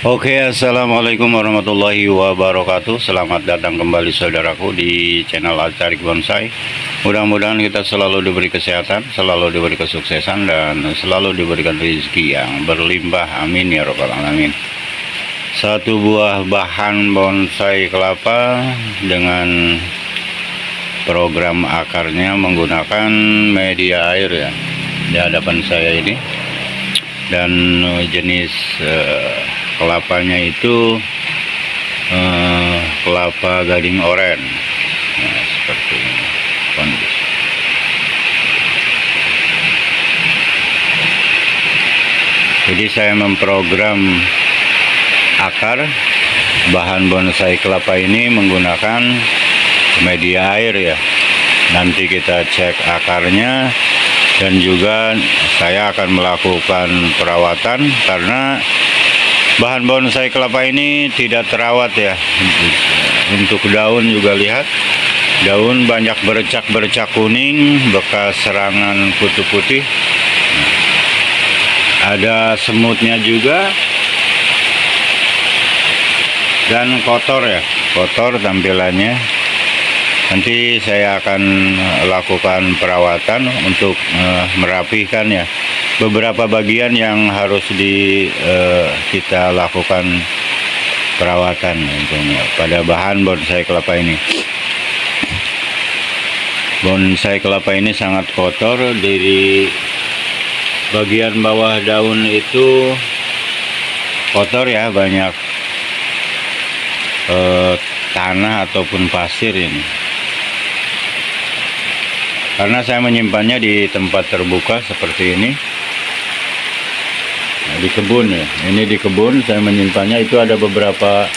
Oke, assalamualaikum warahmatullahi wabarakatuh. Selamat datang kembali saudaraku di channel Acarik Bonsai. Mudah-mudahan kita selalu diberi kesehatan, selalu diberi kesuksesan, dan selalu diberikan rezeki yang berlimpah. Amin ya robbal alamin. Satu buah bahan bonsai kelapa dengan program akarnya menggunakan media air ya di hadapan saya ini, dan jenis kelapanya itu kelapa gading oren. Nah, seperti ini kondisi. Jadi saya memprogram akar bahan bonsai kelapa ini menggunakan media air ya. Nanti kita cek akarnya, dan juga saya akan melakukan perawatan karena bahan bonsai kelapa ini tidak terawat ya. Untuk daun juga lihat, daun banyak bercak-bercak kuning bekas serangan kutu putih. Ada semutnya juga, dan kotor ya, kotor tampilannya. Nanti saya akan lakukan perawatan untuk merapikan ya beberapa bagian yang harus kita lakukan perawatan tentunya pada bahan bonsai kelapa ini. Bonsai kelapa ini sangat kotor, dari bagian bawah daun itu kotor ya, banyak tanah ataupun pasir ini. Karena saya menyimpannya di tempat terbuka seperti ini. Nah, di kebun ya, ini di kebun saya menyimpannya. Itu ada beberapa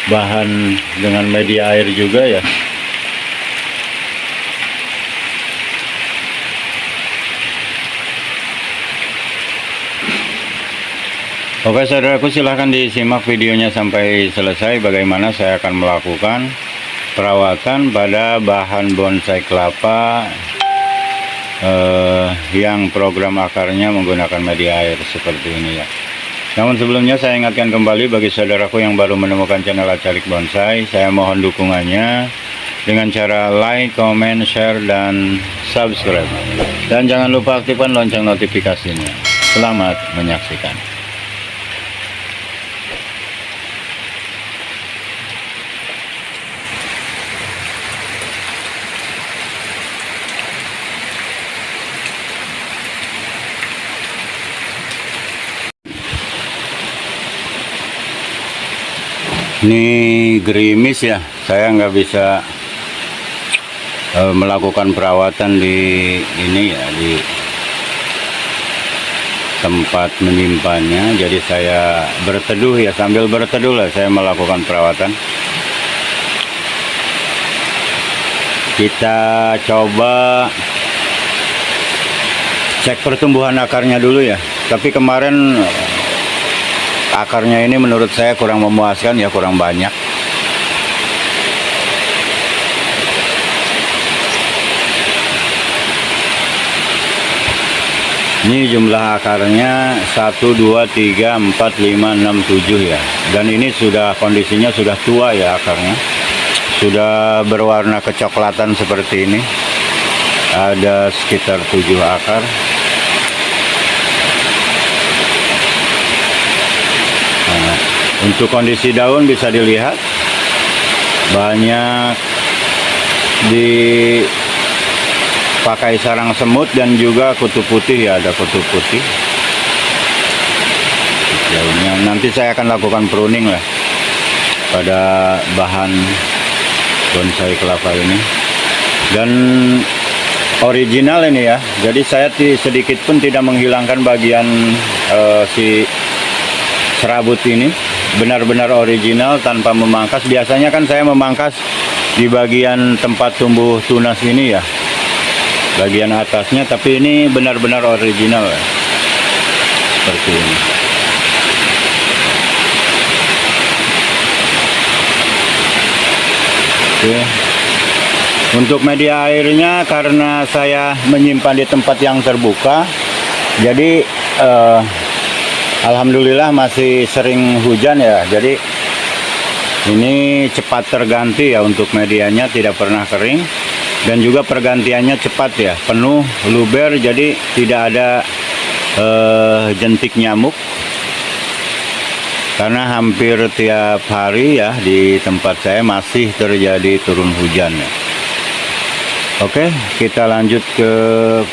bahan dengan media air juga ya. Oke saudaraku, silahkan disimak videonya sampai selesai bagaimana saya akan melakukan perawatan pada bahan bonsai kelapa yang program akarnya menggunakan media air seperti ini ya. Namun sebelumnya saya ingatkan kembali bagi saudaraku yang baru menemukan channel Acarik Bonsai, saya mohon dukungannya dengan cara like, comment, share, dan subscribe. Dan jangan lupa aktifkan lonceng notifikasinya. Selamat menyaksikan. Ini gerimis ya, saya nggak bisa melakukan perawatan di ini ya, di tempat menyimpannya. Jadi saya berteduh ya, sambil berteduh lah saya melakukan perawatan. Kita coba cek pertumbuhan akarnya dulu ya. Tapi kemarin akarnya ini menurut saya kurang memuaskan ya, kurang banyak. Ini jumlah akarnya 1, 2, 3, 4, 5, 6, 7 ya. Dan ini sudah kondisinya sudah tua ya akarnya. Sudah berwarna kecoklatan seperti ini. Ada sekitar 7 akar. Untuk kondisi daun bisa dilihat banyak dipakai sarang semut dan juga kutu putih ya, ada kutu putih daunnya. Nanti saya akan lakukan pruning lah pada bahan bonsai kelapa ini, dan original ini ya. Jadi saya sedikit pun tidak menghilangkan bagian si serabut ini, benar-benar original tanpa memangkas. Biasanya kan saya memangkas di bagian tempat tumbuh tunas ini ya, bagian atasnya, tapi ini benar-benar original ya. Seperti ini. Oke. Untuk media airnya, karena saya menyimpan di tempat yang terbuka, jadi Alhamdulillah masih sering hujan ya, jadi ini cepat terganti ya, untuk medianya tidak pernah kering, dan juga pergantiannya cepat ya, penuh luber, jadi tidak ada jentik nyamuk, karena hampir tiap hari ya di tempat saya masih terjadi turun hujan ya. Oke, kita lanjut ke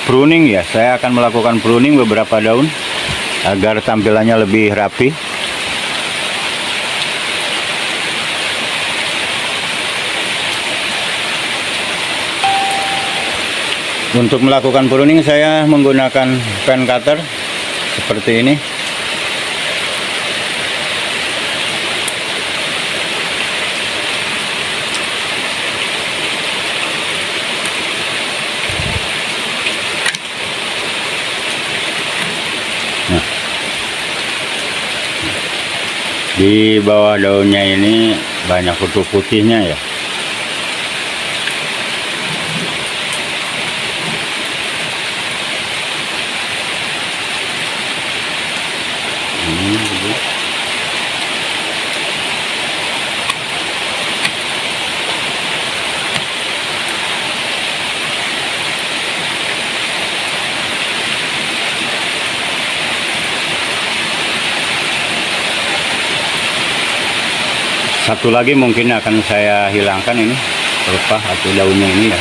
pruning ya. Saya akan melakukan pruning beberapa daun agar tampilannya lebih rapi. Untuk melakukan pruning saya menggunakan pen cutter seperti ini. Nah, di bawah daunnya ini banyak kutu putihnya ya. Satu lagi mungkin akan saya hilangkan ini pelepah atau daunnya ini ya.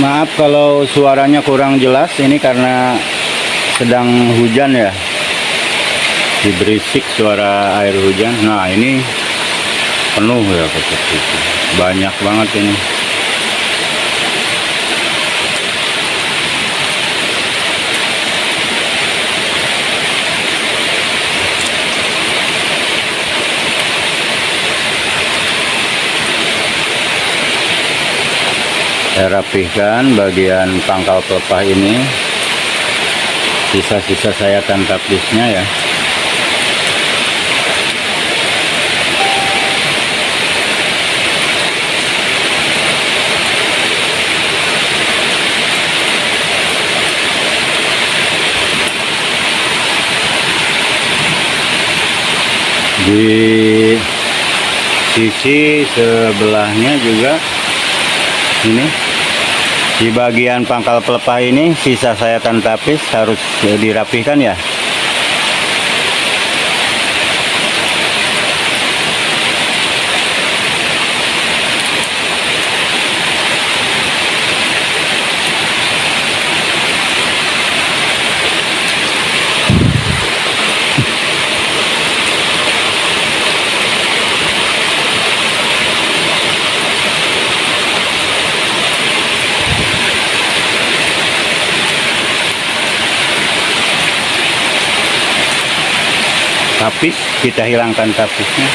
Maaf kalau suaranya kurang jelas, ini karena sedang hujan ya, diberisik suara air hujan. Nah ini penuh ya, seperti itu, banyak banget ini. Saya rapihkan bagian pangkal pelepah ini, sisa-sisa saya tantapisnya ya. Di sisi sebelahnya juga ini, di bagian pangkal pelepah ini sisa saya tantapis, harus dirapihkan ya. Tapis, kita hilangkan tapisnya.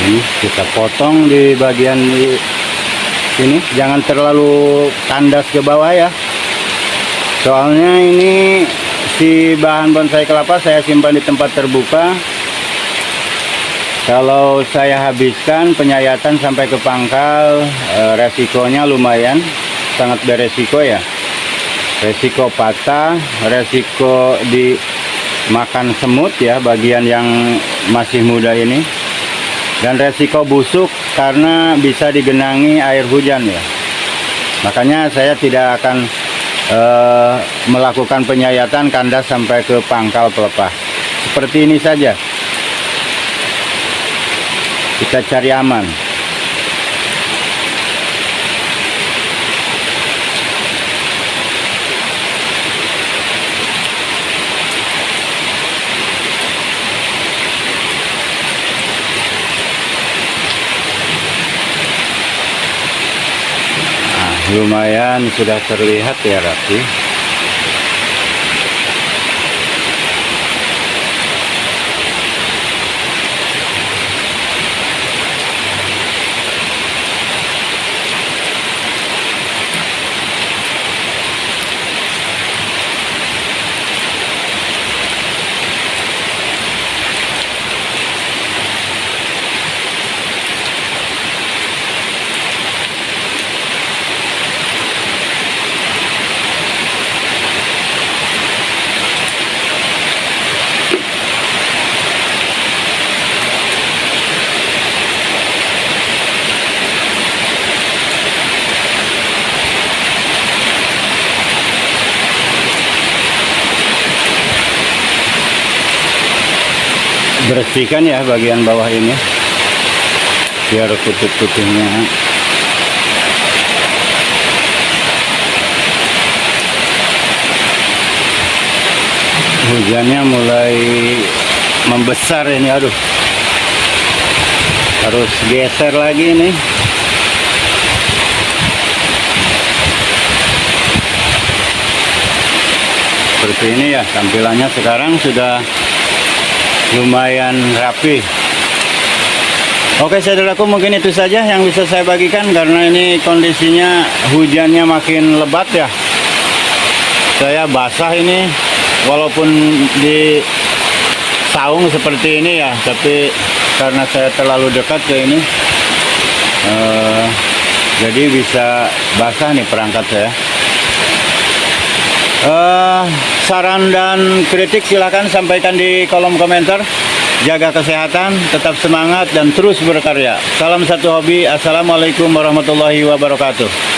Ini kita potong di bagian ini, jangan terlalu kandas ke bawah ya, soalnya ini si bahan bonsai kelapa saya simpan di tempat terbuka. Kalau saya habiskan penyayatan sampai ke pangkal, resikonya lumayan sangat beresiko ya, resiko patah, resiko dimakan semut ya bagian yang masih muda ini, dan resiko busuk karena bisa digenangi air hujan ya. Makanya saya tidak akan melakukan penyayatan kandas sampai ke pangkal pelepah. Seperti ini saja, kita cari aman. lumayan sudah terlihat ya rapi. Bersihkan ya bagian bawah ini biar putih-putihnya. Hujannya mulai membesar ini, aduh, harus geser lagi nih. Seperti ini ya tampilannya sekarang, sudah lumayan rapi. Oke saudaraku, mungkin itu saja yang bisa saya bagikan karena ini kondisinya hujannya makin lebat ya. Saya basah ini walaupun di saung seperti ini ya, tapi karena saya terlalu dekat ke ini jadi bisa basah nih perangkat saya. Saran dan kritik silahkan sampaikan di kolom komentar. Jaga kesehatan, tetap semangat dan terus berkarya. Salam satu hobi. Assalamualaikum warahmatullahi wabarakatuh.